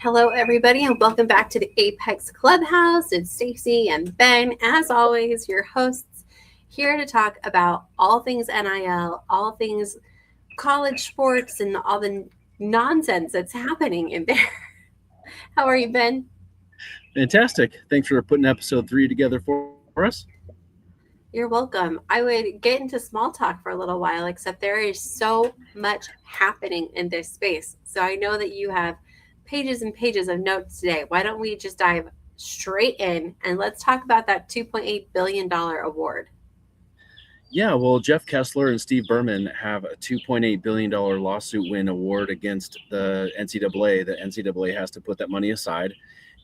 Hello, everybody, and welcome back to the Apex Clubhouse. It's Stacy and Ben, as always, your hosts, here to talk about all things NIL, all things college sports, and all the nonsense that's happening in there. How are you, Ben? Fantastic. Thanks for putting episode 3 together for us. You're welcome. I would get into small talk for a little while, except there is so much happening in this space. So I know that you have pages and pages of notes today. Why don't we just dive straight in and let's talk about that $2.8 billion award? Yeah, well, Jeff Kessler and Steve Berman have a $2.8 billion lawsuit win award against the NCAA. The NCAA has to put that money aside.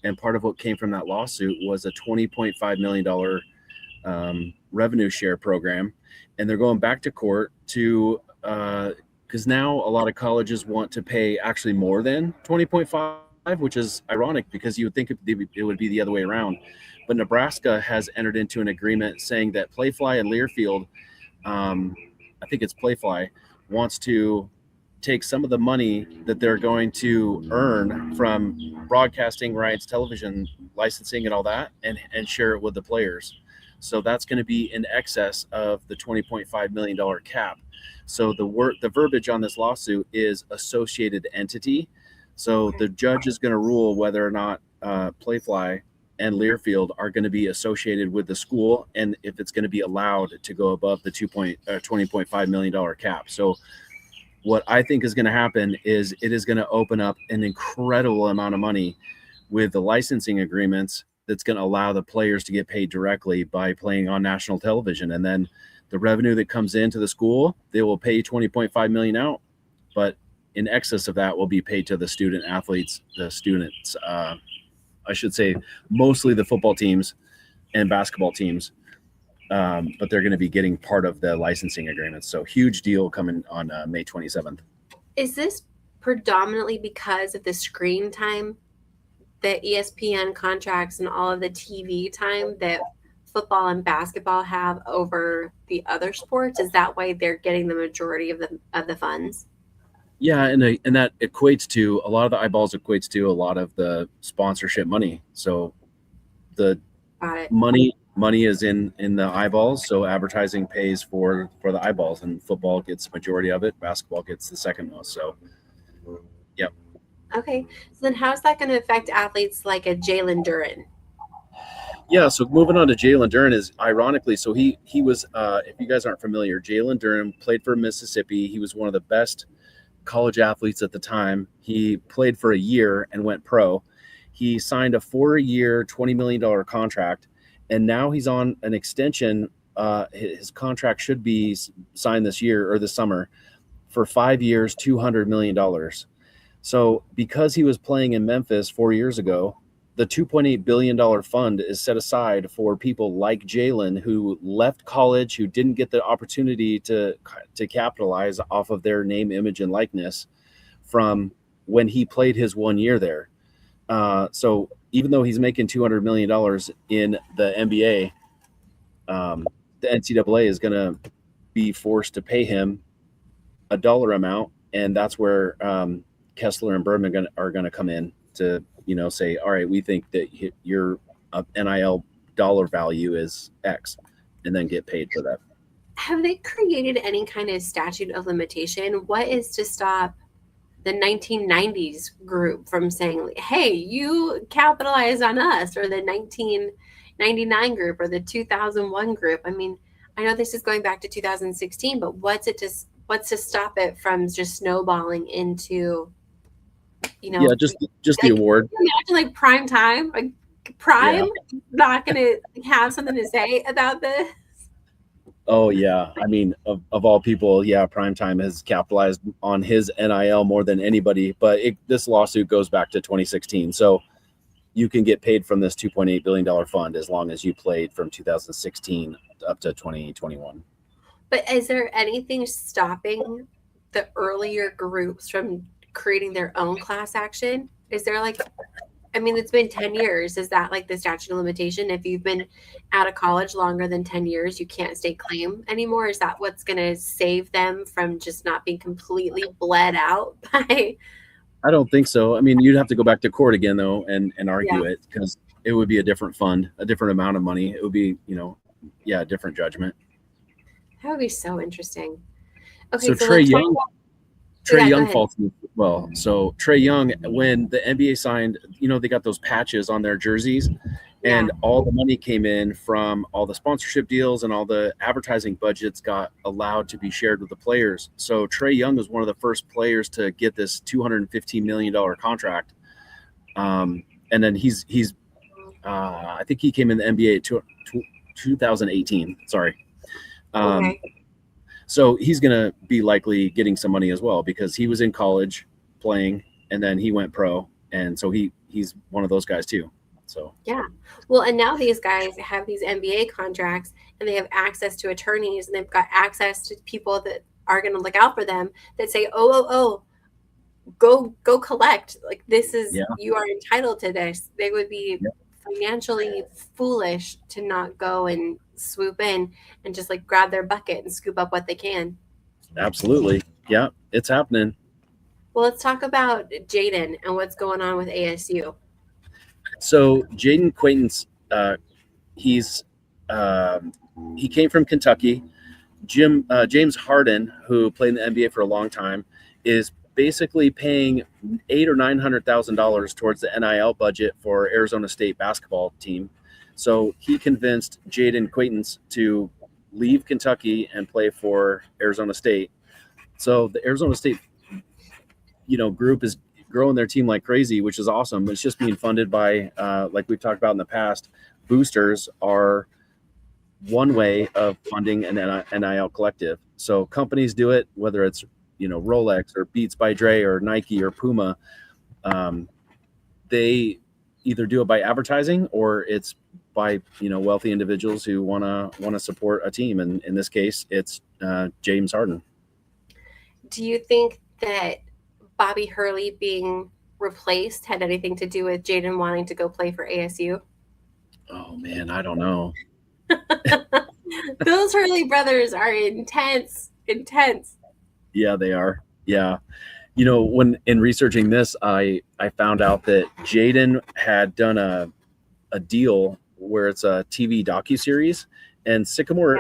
And part of what came from that lawsuit was a $20.5 million revenue share program. And they're going back to court to because now a lot of colleges want to pay actually more than 20.5, which is ironic because you would think it would be the other way around. But Nebraska has entered into an agreement saying that Playfly and Learfield, I think it's Playfly, wants to take some of the money that they're going to earn from broadcasting rights, television licensing, and all that, and share it with the players. So that's going to be in excess of the $20.5 million cap. So the verbiage on this lawsuit is associated entity. So the judge is going to rule whether or not Playfly and Learfield are going to be associated with the school, and if it's going to be allowed to go above the $20.5 million cap. So what I think is going to happen is it is going to open up an incredible amount of money with the licensing agreements that's going to allow the players to get paid directly by playing on national television. And then the revenue that comes into the school, they will pay $20.5 million out, but in excess of that will be paid to the student athletes, I should say mostly the football teams and basketball teams, but they're going to be getting part of the licensing agreements. So huge deal coming on May 27th. Is this predominantly because of the screen time, the ESPN contracts, and all of the TV time that football and basketball have over the other sports? Is that why they're getting the majority of the funds? Yeah, and that equates to a lot of the eyeballs, equates to a lot of the sponsorship money. So the money is in the eyeballs. So advertising pays for the eyeballs, and football gets the majority of it. Basketball gets the second most. So, yep. Okay, so then how's that going to affect athletes like a Jalen Duren? Yeah, so moving on to Jalen Duren is ironically, so he was, if you guys aren't familiar, Jalen Duren played for Mississippi. He was one of the best college athletes at the time. He played for a year and went pro. He signed a 4-year, $20 million contract, and now he's on an extension. His contract should be signed this year or this summer for 5 years, $200 million. So because he was playing in Memphis 4 years ago, the $2.8 billion fund is set aside for people like Jalen who left college, who didn't get the opportunity to capitalize off of their name, image, and likeness from when he played his 1 year there. So even though he's making $200 million in the NBA, the NCAA is going to be forced to pay him a dollar amount, and that's where Kessler and Berman are going to come in to say, all right, we think that your NIL dollar value is X, and then get paid for that. Have they created any kind of statute of limitation? What is to stop the 1990s group from saying, hey, you capitalize on us, or the 1999 group, or the 2001 group? I mean, I know this is going back to 2016, but what's to stop it from just snowballing into, yeah, just the award. Can you imagine like prime time, like Prime not going to have something to say about this? Oh yeah, I mean, of all people, yeah, Primetime has capitalized on his NIL more than anybody. But this lawsuit goes back to 2016, so you can get paid from this $2.8 billion fund as long as you played from 2016 up to 2021. But is there anything stopping the earlier groups from creating their own class action? Is there it's been 10 years. Is that like the statute of limitation? If you've been out of college longer than 10 years, you can't stake claim anymore? Is that what's going to save them from just not being completely bled out by I don't think so. I mean, you'd have to go back to court again though and Yeah, argue it, because it would be a different fund, a different amount of money. It would be, a different judgment. that would be so interesting. Okay, So so let's talk about. Trey Yeah, go Young ahead. falls in as well. So Trey Young, when the NBA signed, they got those patches on their jerseys, Yeah. and all the money came in from all the sponsorship deals and all the advertising budgets got allowed to be shared with the players. So Trey Young was one of the first players to get this $215 million contract. And then I think he came in the NBA 2018. Sorry. Um, Okay. so he's going to be likely getting some money as well, because he was in college playing and then he went pro. And so he's one of those guys too. So, Yeah. Well, and now these guys have these NBA contracts and they have access to attorneys and they've got access to people that are going to look out for them that say, oh, go collect. Like, this is, yeah. you are entitled to this. They would be Yeah, financially foolish to not go and swoop in and just like grab their bucket and scoop up what they can. absolutely. Yeah, it's happening. Well, let's talk about Jaden and what's going on with ASU. So Jaden Quaintance, he's he came from Kentucky. James Harden, who played in the NBA for a long time, is basically paying $800,000 or $900,000 towards the NIL budget for Arizona State basketball team. So he convinced Jaden Quaintance to leave Kentucky and play for Arizona State. So the Arizona State, group is growing their team like crazy, which is awesome. It's just being funded by, like we've talked about in the past, boosters are one way of funding an NIL collective. So companies do it, whether it's Rolex or Beats by Dre or Nike or Puma. They either do it by advertising or it's by wealthy individuals who want to support a team. And in this case, it's James Harden. Do you think that Bobby Hurley being replaced had anything to do with Jaden wanting to go play for ASU? Oh man, I don't know. Those Hurley brothers are intense, intense. Yeah, they are. Yeah. When in researching this, I found out that Jaden had done a deal where it's a TV docuseries, and Sycamore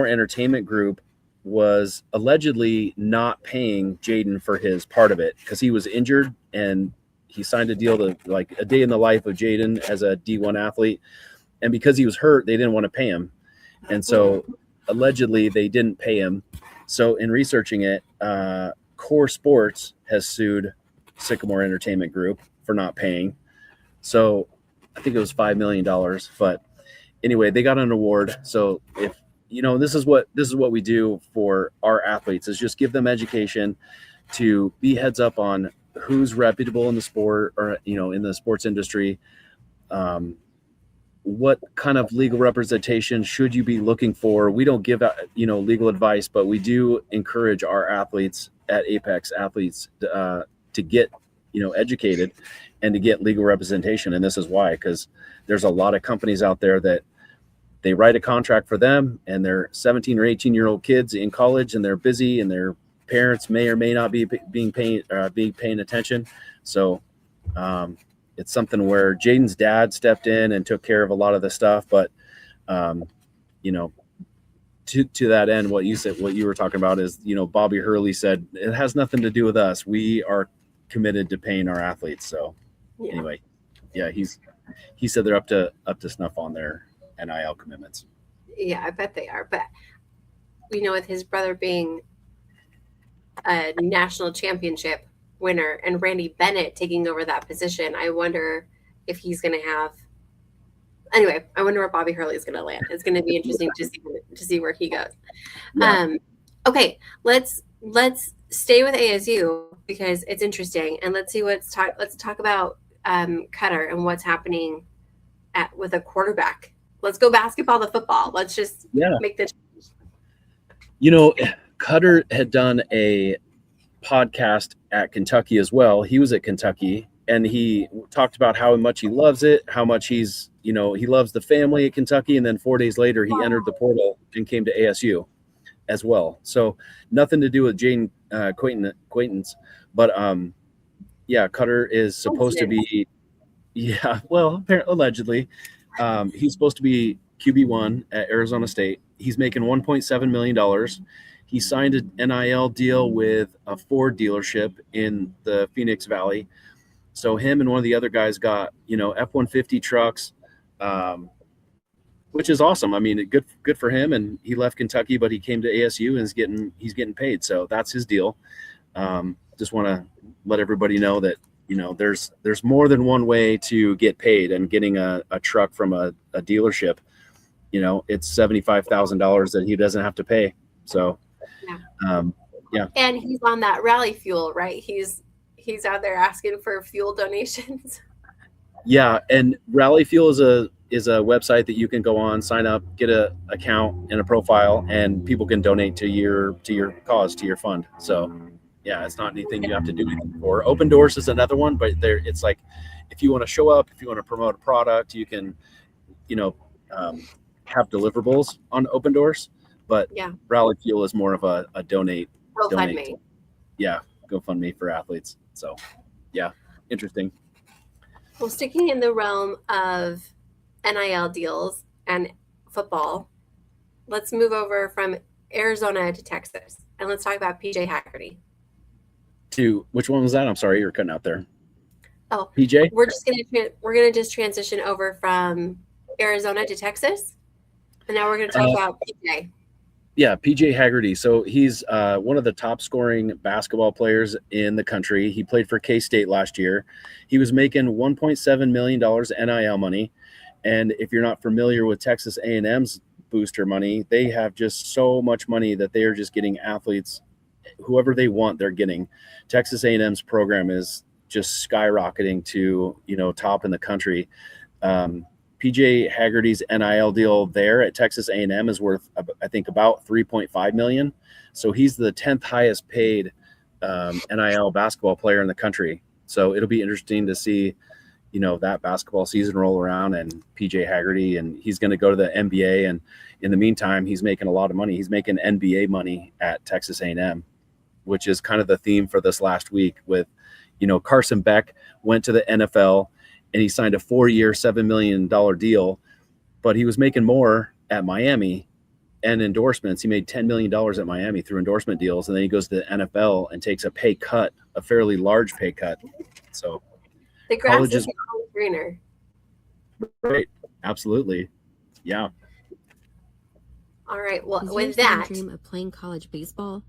Entertainment Group was allegedly not paying Jaden for his part of it because he was injured, and he signed a deal to like a day in the life of Jaden as a D1 athlete, and because he was hurt, they didn't want to pay him, and so allegedly they didn't pay him. So in researching it, Core Sports has sued Sycamore Entertainment Group for not paying. So I think it was $5 million. But anyway, they got an award. So if this is what we do for our athletes, is just give them education to be heads up on who's reputable in the sport or in the sports industry. What kind of legal representation should you be looking for? We don't give out, legal advice, but we do encourage our athletes at Apex Athletes to get, educated and to get legal representation. And this is why, because there's a lot of companies out there that they write a contract for them and they're 17 or 18-year-old kids in college and they're busy and their parents may or may not be paying attention. So, it's something where Jaden's dad stepped in and took care of a lot of the stuff. But, to that end, what you were talking about is, Bobby Hurley said, it has nothing to do with us. We are committed to paying our athletes. So anyway, yeah, he said they're up to snuff on their NIL commitments. Yeah, I bet they are. But with his brother being a national championship winner and Randy Bennett taking over that position, I wonder if he's going to have. Anyway, I wonder where Bobby Hurley is going to land. It's going to be interesting to see where he goes. Yeah. Okay, let's stay with ASU because it's interesting, and let's talk about Cutter and what's happening with a quarterback. Let's go basketball to football. Let's just make the change. Cutter had done a podcast at Kentucky as well. He was at Kentucky and he talked about how much he loves it, how much he loves the family at Kentucky. And then 4 days later, he entered the portal and came to ASU as well. So nothing to do with Jaden Quaintance, but Yeah, Cutter is supposed to be. Yeah, well, apparently, allegedly, he's supposed to be QB1 at Arizona State. He's making $1.7 million. He signed an NIL deal with a Ford dealership in the Phoenix Valley. So him and one of the other guys got F-150 trucks, um, which is awesome. I mean, good for him. And he left Kentucky, but he came to ASU and he's getting paid. So that's his deal. Just want to let everybody know that there's more than one way to get paid, and getting a truck from a dealership, it's $75,000 that he doesn't have to pay. So yeah. And he's on that rally fuel, right? He's out there asking for fuel donations. Yeah, and Rally Fuel is a website that you can go on, sign up, get a account and a profile, and people can donate to your cause, to your fund. So yeah, it's not anything you have to do anything for. Open Doors is another one, but it's like, if you want to show up, if you want to promote a product, you can have deliverables on Open Doors. But Rally Fuel is more of a donate. GoFundMe. Yeah, GoFundMe for athletes. So yeah, interesting. Well, sticking in the realm of NIL deals and football, let's move over from Arizona to Texas, and let's talk about PJ Haggerty. To which one was that? I'm sorry, you're cutting out there. Oh, PJ. We're gonna just transition over from Arizona to Texas, and now we're gonna talk about PJ. Yeah, PJ Haggerty. So he's one of the top scoring basketball players in the country. He played for K-State last year. He was making $1.7 million NIL money. And if you're not familiar with Texas A&M's booster money, they have just so much money that they are just getting athletes, whoever they want, they're getting. Texas A&M's program is just skyrocketing to, top in the country. PJ Haggerty's NIL deal there at Texas A&M is worth, I think, about $3.5 million. So he's the 10th highest paid NIL basketball player in the country. So it'll be interesting to see, that basketball season roll around, and PJ Haggerty, and he's going to go to the NBA. And in the meantime, he's making a lot of money. He's making NBA money at Texas A&M, which is kind of the theme for this last week with, Carson Beck went to the NFL and he signed a 4-year, $7 million deal, but he was making more at Miami and endorsements. He made $10 million at Miami through endorsement deals. And then he goes to the NFL and takes a pay cut, a fairly large pay cut. So the grass is greener. Right. Absolutely. Yeah. All right. Well, with that, dream of playing college baseball,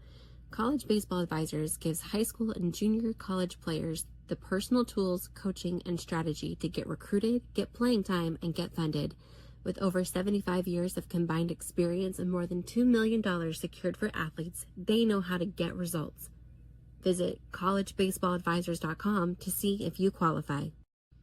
College Baseball Advisors gives high school and junior college players the personal tools, coaching, and strategy to get recruited, get playing time, and get funded. With over 75 years of combined experience and more than $2 million secured for athletes, they know how to get results. Visit collegebaseballadvisors.com to see if you qualify.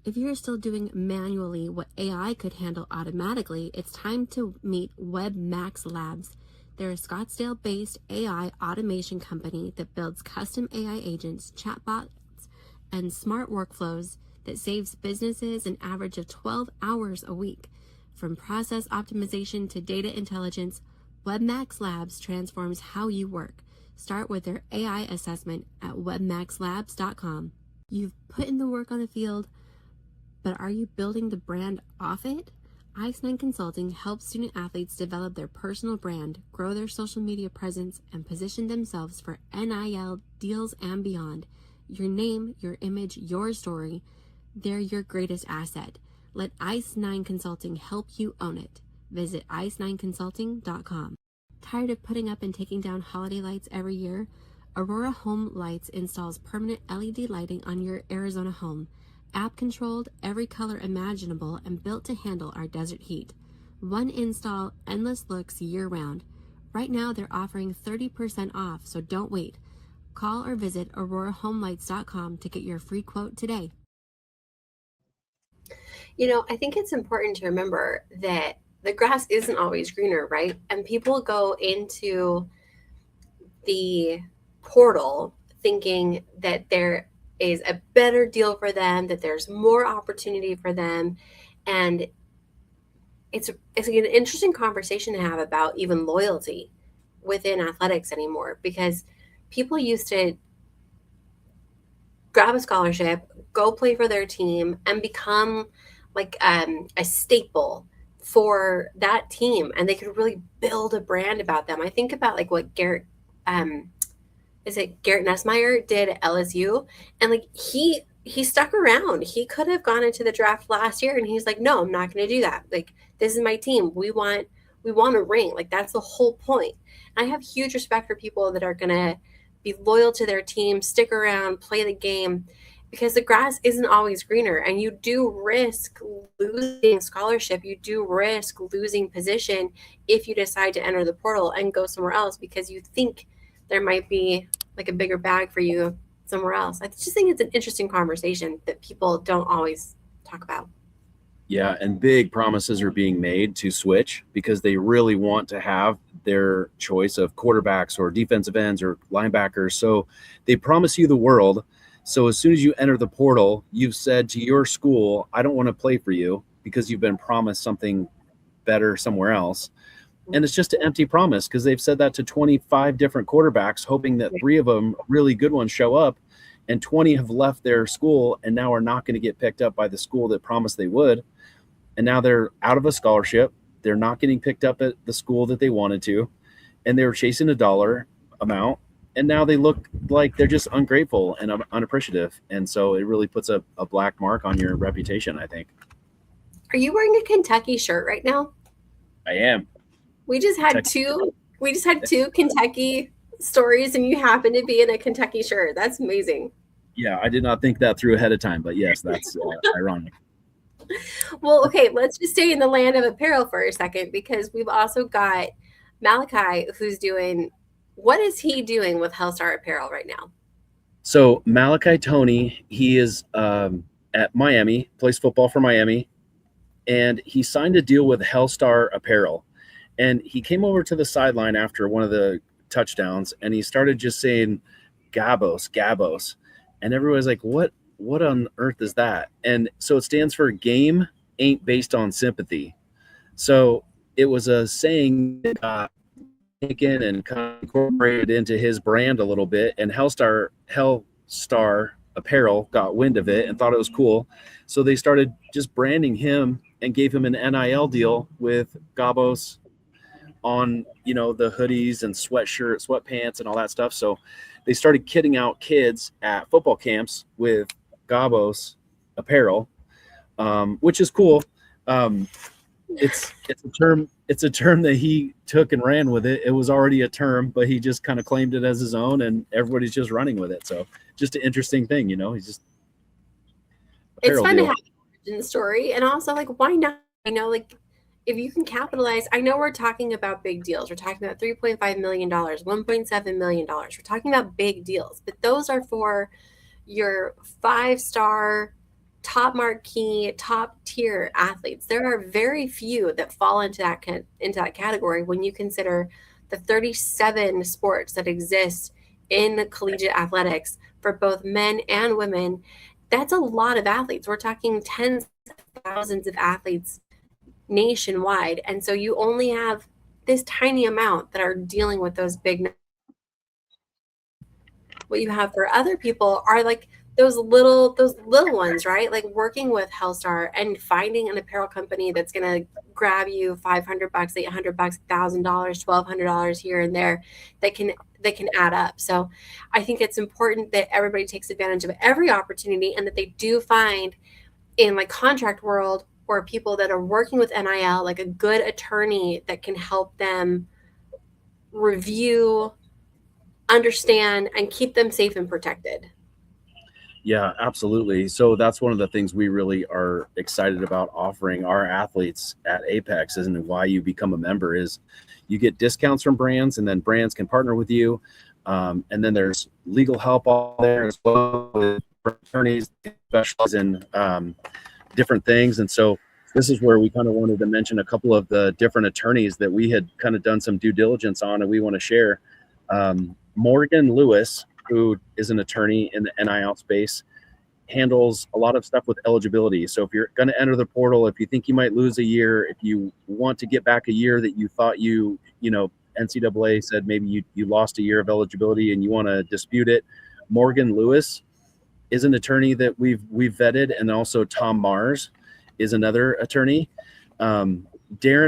If you're still doing manually what AI could handle automatically, it's time to meet WebMax Labs. They're a Scottsdale-based AI automation company that builds custom AI agents, chatbots, and smart workflows that saves businesses an average of 12 hours a week. From process optimization to data intelligence, WebMax Labs transforms how you work. Start with their AI assessment at webmaxlabs.com. You've put in the work on the field, but are you building the brand off it? Ice9 Consulting helps student athletes develop their personal brand, grow their social media presence, and position themselves for NIL deals and beyond. Your name, your image, your story, they're your greatest asset. Let Ice9 Consulting help you own it. Visit ice9consulting.com. Tired of putting up and taking down holiday lights every year? Aurora Home Lights installs permanent LED lighting on your Arizona home. App-controlled, every color imaginable, and built to handle our desert heat. One install, endless looks year-round. Right now, they're offering 30% off, so don't wait. Call or visit aurorahomelights.com to get your free quote today. I think it's important to remember that the grass isn't always greener, right? And people go into the portal thinking that there is a better deal for them, that there's more opportunity for them. And it's an interesting conversation to have about even loyalty within athletics anymore, because people used to grab a scholarship, go play for their team, and become like a staple for that team, and they could really build a brand about them. I think about like what Garrett Nussmeier did at LSU, and like he stuck around. He could have gone into the draft last year, and he's like, no, I'm not going to do that. Like, this is my team. We want a ring. Like, that's the whole point. And I have huge respect for people that are going to be loyal to their team, stick around, play the game, because the grass isn't always greener, and you do risk losing scholarship. You do risk losing position if you decide to enter the portal and go somewhere else because you think there might be like a bigger bag for you somewhere else. I just think it's an interesting conversation that people don't always talk about. Yeah, and big promises are being made to switch because they really want to have their choice of quarterbacks or defensive ends or linebackers. So they promise you the world. So as soon as you enter the portal, you've said to your school, I don't want to play for you because you've been promised something better somewhere else. And it's just an empty promise because they've said that to 25 different quarterbacks, hoping that 3 of them, really good ones, show up, and 20 have left their school and now are not going to get picked up by the school that promised they would. And now they're out of a scholarship. They're not getting picked up at the school that they wanted to, and they were chasing a dollar amount. And now they look like they're just ungrateful and unappreciative. And so it really puts a black mark on your reputation, I think. Are you wearing a Kentucky shirt right now? I am. We just had two Kentucky stories, and you happen to be in a Kentucky shirt. That's amazing. Yeah, I did not think that through ahead of time, but yes, that's ironic. Well, okay, let's just stay in the land of apparel for a second, because we've also got Malachi, what is he doing with Hellstar Apparel right now? So Malachi Tony, he is at Miami, plays football for Miami, and he signed a deal with Hellstar Apparel. And he came over to the sideline after one of the touchdowns, and he started just saying, Gabos. And everybody's like, what on earth is that? And so it stands for game ain't based on sympathy. So it was a saying that got taken and kind of incorporated into his brand a little bit. And Hellstar Apparel got wind of it and thought it was cool. So they started just branding him and gave him an NIL deal with Gabos on, the hoodies and sweatpants and all that stuff. So they started kidding out kids at football camps with Gabos apparel, which is cool. It's a term that he took and ran with it. It was already a term, but he just kind of claimed it as his own, and everybody's just running with it. So just an interesting thing, he's just. It's fun to have an origin story, and also like, why not? If you can capitalize, I know we're talking about big deals. We're talking about $3.5 million, $1.7 million. We're talking about big deals, but those are for your 5-star, top marquee, top tier athletes. There are very few that fall into that category when you consider the 37 sports that exist in collegiate athletics for both men and women. That's a lot of athletes. We're talking tens of thousands of athletes nationwide, and so you only have this tiny amount that are dealing with those big. What you have for other people are like those little ones, right? Like working with Hellstar and finding an apparel company that's going to grab you $500, $800, $1,000, $1,200 here and there that can add up. So I think it's important that everybody takes advantage of every opportunity, and that they do find in like contract world or people that are working with NIL, like a good attorney that can help them review, understand, and keep them safe and protected. Yeah, absolutely. So that's one of the things we really are excited about offering our athletes at Apex, and why you become a member is you get discounts from brands, and then brands can partner with you. And then there's legal help all there as well with attorneys that specialize in different things. And so this is where we kind of wanted to mention a couple of the different attorneys that we had kind of done some due diligence on, and we want to share. Morgan Lewis, who is an attorney in the NIL space, handles a lot of stuff with eligibility. So if you're going to enter the portal, if you think you might lose a year, if you want to get back a year that you thought NCAA said maybe you lost a year of eligibility and you want to dispute it, Morgan Lewis is an attorney that we've vetted, and also Tom Mars is another attorney. Darren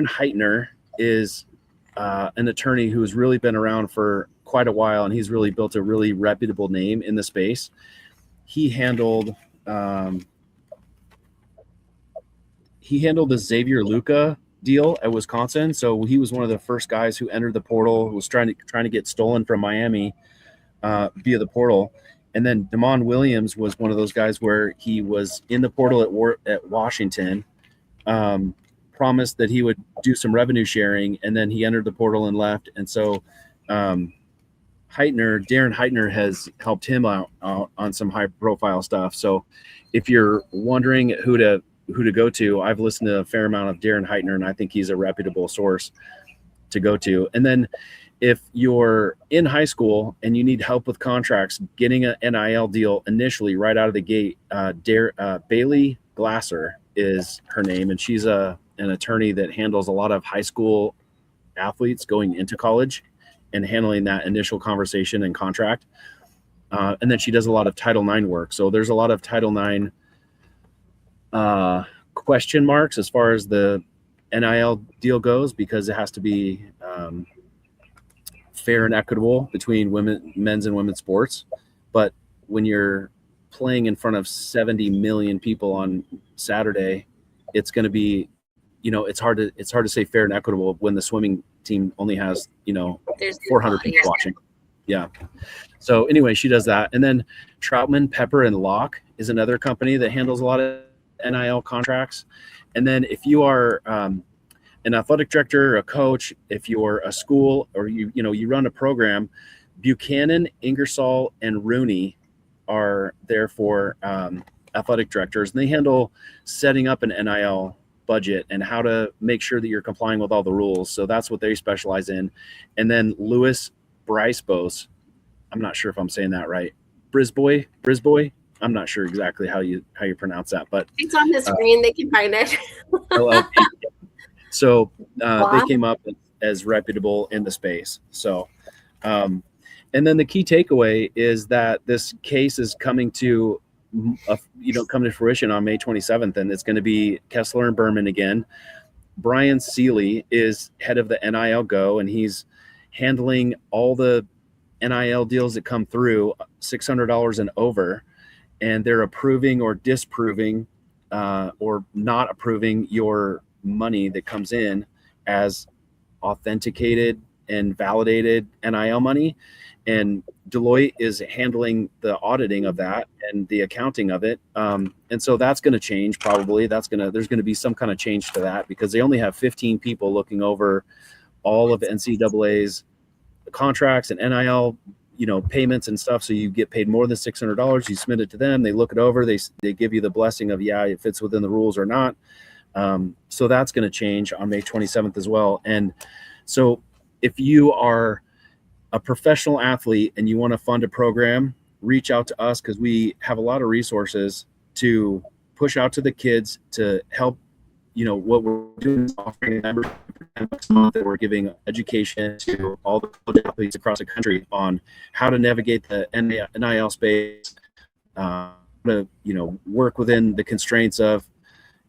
Heitner is an attorney who has really been around for quite a while, and he's really built a really reputable name in the space. He handled the Xavier Luca deal at Wisconsin. So he was one of the first guys who entered the portal, was trying to get stolen from Miami via the portal. And then Damon Williams was one of those guys where he was in the portal at Washington, promised that he would do some revenue sharing, and then he entered the portal and left. And so Darren Heitner has helped him out on some high profile stuff. So if you're wondering who to go to, I've listened to a fair amount of Darren Heitner, and I think he's a reputable source to go to. And then if you're in high school and you need help with contracts, getting an NIL deal initially right out of the gate, Bailey Glasser is her name, and she's an attorney that handles a lot of high school athletes going into college and handling that initial conversation and contract. And then she does a lot of Title IX work. So there's a lot of Title IX question marks as far as the NIL deal goes, because it has to be fair and equitable between men's and women's sports. But when you're playing in front of 70 million people on Saturday, it's going to be, it's hard to say fair and equitable when the swimming team only has, there's 400 people watching. Yeah. So anyway, she does that. And then Troutman, Pepper, and Locke is another company that handles a lot of NIL contracts. And then if you are an athletic director, a coach, if you're a school, or you run a program, Buchanan, Ingersoll, and Rooney are there for athletic directors, and they handle setting up an NIL budget and how to make sure that you're complying with all the rules. So that's what they specialize in. And then Louis Brisebois, I'm not sure if I'm saying that right. Brisbois. I'm not sure exactly how you pronounce that, but it's on the screen. They can find it. So they came up as reputable in the space. So, and then the key takeaway is that this case is coming to fruition on May 27th, and it's going to be Kessler and Berman again. Brian Seeley is head of the NIL Go, and he's handling all the NIL deals that come through $600 and over, and they're approving or disproving or not approving your money that comes in as authenticated and validated NIL money. And Deloitte is handling the auditing of that and the accounting of it. And so that's going to change probably. There's going to be some kind of change to that, because they only have 15 people looking over all of NCAA's contracts and NIL, payments and stuff. So you get paid more than $600. You submit it to them. They look it over. They give you the blessing of, yeah, it fits within the rules or not. So that's going to change on May 27th as well. And so if you are a professional athlete and you want to fund a program, reach out to us, because we have a lot of resources to push out to the kids to help. What we're doing is offering members that we're giving education to all the college athletes across the country on how to navigate the NIL space, to work within the constraints of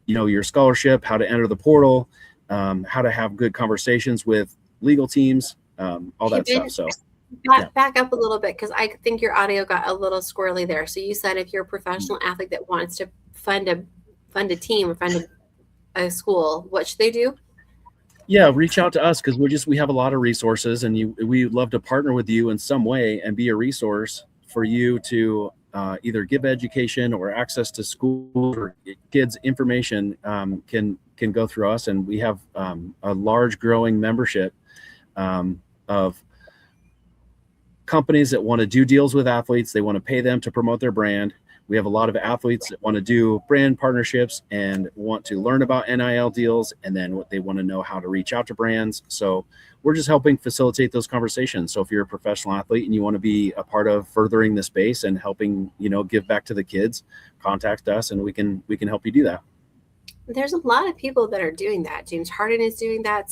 your scholarship, how to enter the portal, how to have good conversations with legal teams, all that stuff. So back up a little bit, because I think your audio got a little squirrely there. So you said if you're a professional athlete that wants to fund a team or fund a school, what should they do? Yeah, reach out to us, because we have a lot of resources, and we'd love to partner with you in some way and be a resource for you to either give education or access to school or kids information. Can go through us, and we have a large growing membership of companies that want to do deals with athletes. They want to pay them to promote their brand. We have a lot of athletes that want to do brand partnerships and want to learn about NIL deals, and then what they want to know how to reach out to brands. So we're just helping facilitate those conversations. So if you're a professional athlete and you want to be a part of furthering the space and helping, give back to the kids, contact us, and we can help you do that. There's a lot of people that are doing that. James Harden is doing that.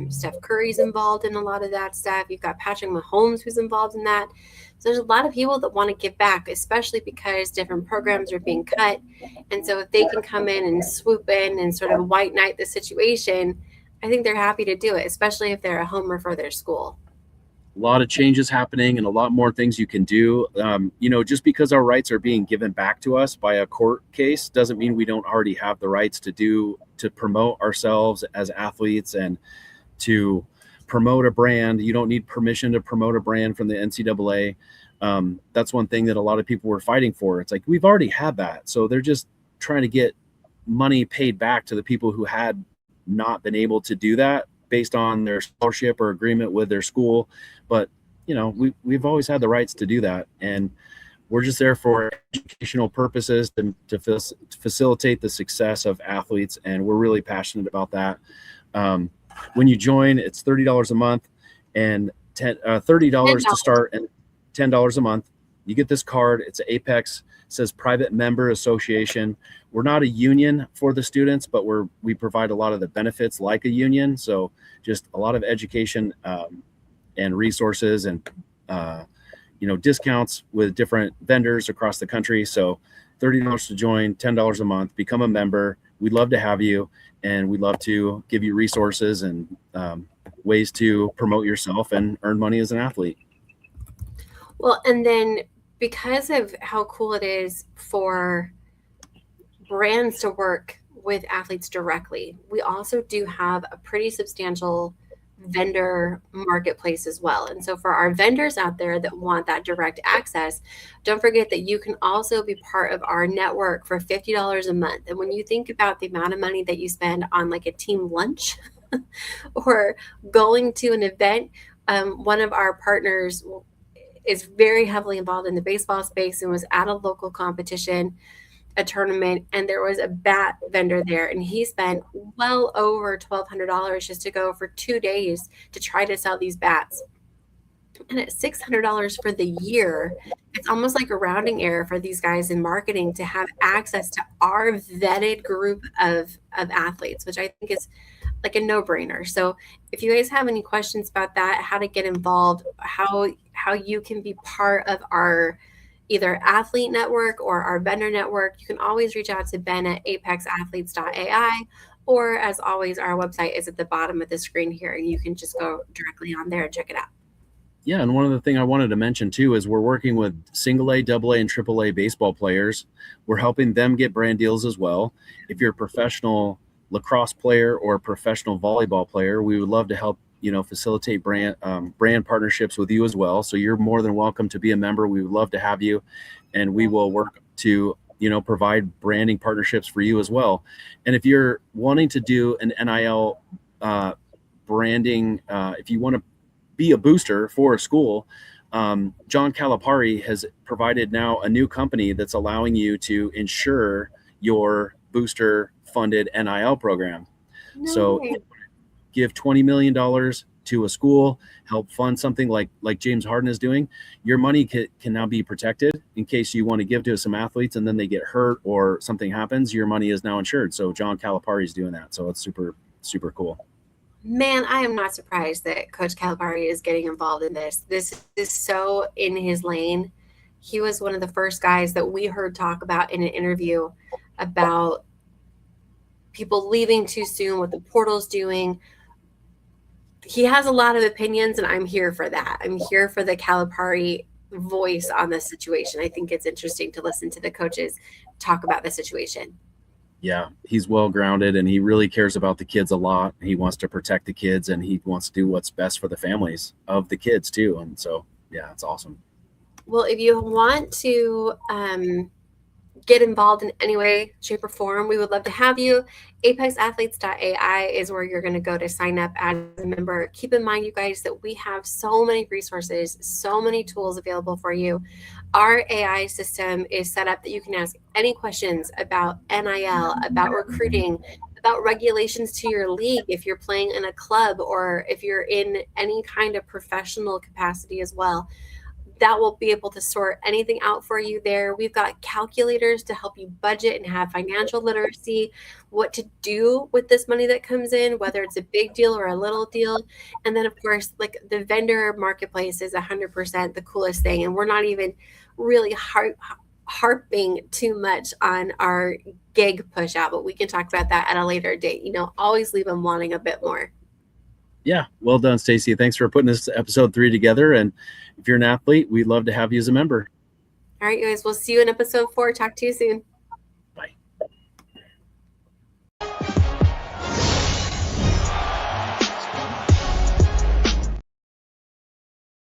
Steph Curry's involved in a lot of that stuff. You've got Patrick Mahomes who's involved in that. So there's a lot of people that want to give back, especially because different programs are being cut. And so if they can come in and swoop in and sort of white knight the situation, I think they're happy to do it, especially if they're a homer for their school. A lot of changes happening and a lot more things you can do. Just because our rights are being given back to us by a court case doesn't mean we don't already have the rights to promote ourselves as athletes and to promote a brand. You don't need permission to promote a brand from the NCAA. That's one thing that a lot of people were fighting for. It's like, we've already had that. So they're just trying to get money paid back to the people who had not been able to do that based on their scholarship or agreement with their school. But, we've always had the rights to do that. And we're just there for educational purposes to facilitate the success of athletes. And we're really passionate about that. When you join, it's $30 a month and $30 to start and $10 a month. You get this card. It's an Apex, says Private Member Association. We're not a union for the students, but we provide a lot of the benefits like a union. So just a lot of education and resources and discounts with different vendors across the country. So $30 to join, $10 a month, become a member. We'd love to have you, and we'd love to give you resources and ways to promote yourself and earn money as an athlete. Well, and then because of how cool it is for brands to work with athletes directly, we also do have a pretty substantial vendor marketplace as well. And so for our vendors out there that want that direct access, don't forget that you can also be part of our network for $50 a month. And when you think about the amount of money that you spend on like a team lunch or going to an event, one of our partners is very heavily involved in the baseball space and was at a local competition, a tournament, and there was a bat vendor there, and he spent well over $1,200 just to go for 2 days to try to sell these bats. And at $600 for the year, it's almost like a rounding error for these guys in marketing to have access to our vetted group of athletes, which I think is like a no-brainer. So if you guys have any questions about that, how to get involved, how you can be part of our either athlete network or our vendor network, you can always reach out to Ben at apexathletes.ai, or as always, our website is at the bottom of the screen here, and you can just go directly on there and check it out. Yeah, and one of the things I wanted to mention too is we're working with single A, double A, and triple A baseball players. We're helping them get brand deals as well. If you're a professional lacrosse player or a professional volleyball player, we would love to help facilitate brand partnerships with you as well. So you're more than welcome to be a member. We would love to have you, and we will work to provide branding partnerships for you as well. And if you're wanting to do an NIL branding, if you want to be a booster for a school, John Calipari has provided now a new company that's allowing you to insure your booster funded NIL program. No so way. Give $20 million to a school, help fund something like James Harden is doing. Your money can now be protected in case you want to give to some athletes and then they get hurt or something happens. Your money is now insured. So John Calipari is doing that. So it's super, super cool. Man, I am not surprised that Coach Calipari is getting involved in this. This is so in his lane. He was one of the first guys that we heard talk about in an interview about people leaving too soon, what the portal's doing. He has a lot of opinions, and I'm here for that. I'm here for the Calipari voice on this situation. I think it's interesting to listen to the coaches talk about the situation. Yeah, he's well grounded, and he really cares about the kids a lot. He wants to protect the kids, and he wants to do what's best for the families of the kids too. And so, yeah, it's awesome. Well, if you want to get involved in any way, shape, or form, we would love to have you. apexathletes.ai is where you're going to go to sign up as a member. Keep in mind, you guys, that we have so many resources, so many tools available for you. Our AI system is set up that you can ask any questions about NIL, about recruiting, about regulations to your league if you're playing in a club or if you're in any kind of professional capacity as well. that will be able to sort anything out for you there. We've got calculators to help you budget and have financial literacy, what to do with this money that comes in, whether it's a big deal or a little deal. And then, of course, like the vendor marketplace is 100% the coolest thing. And we're not even really harping too much on our gig push out, but we can talk about that at a later date. Always leave them wanting a bit more. Yeah, well done, Stacy. Thanks for putting this episode 3 together. And if you're an athlete, we'd love to have you as a member. All right, guys, we'll see you in episode 4. Talk to you soon.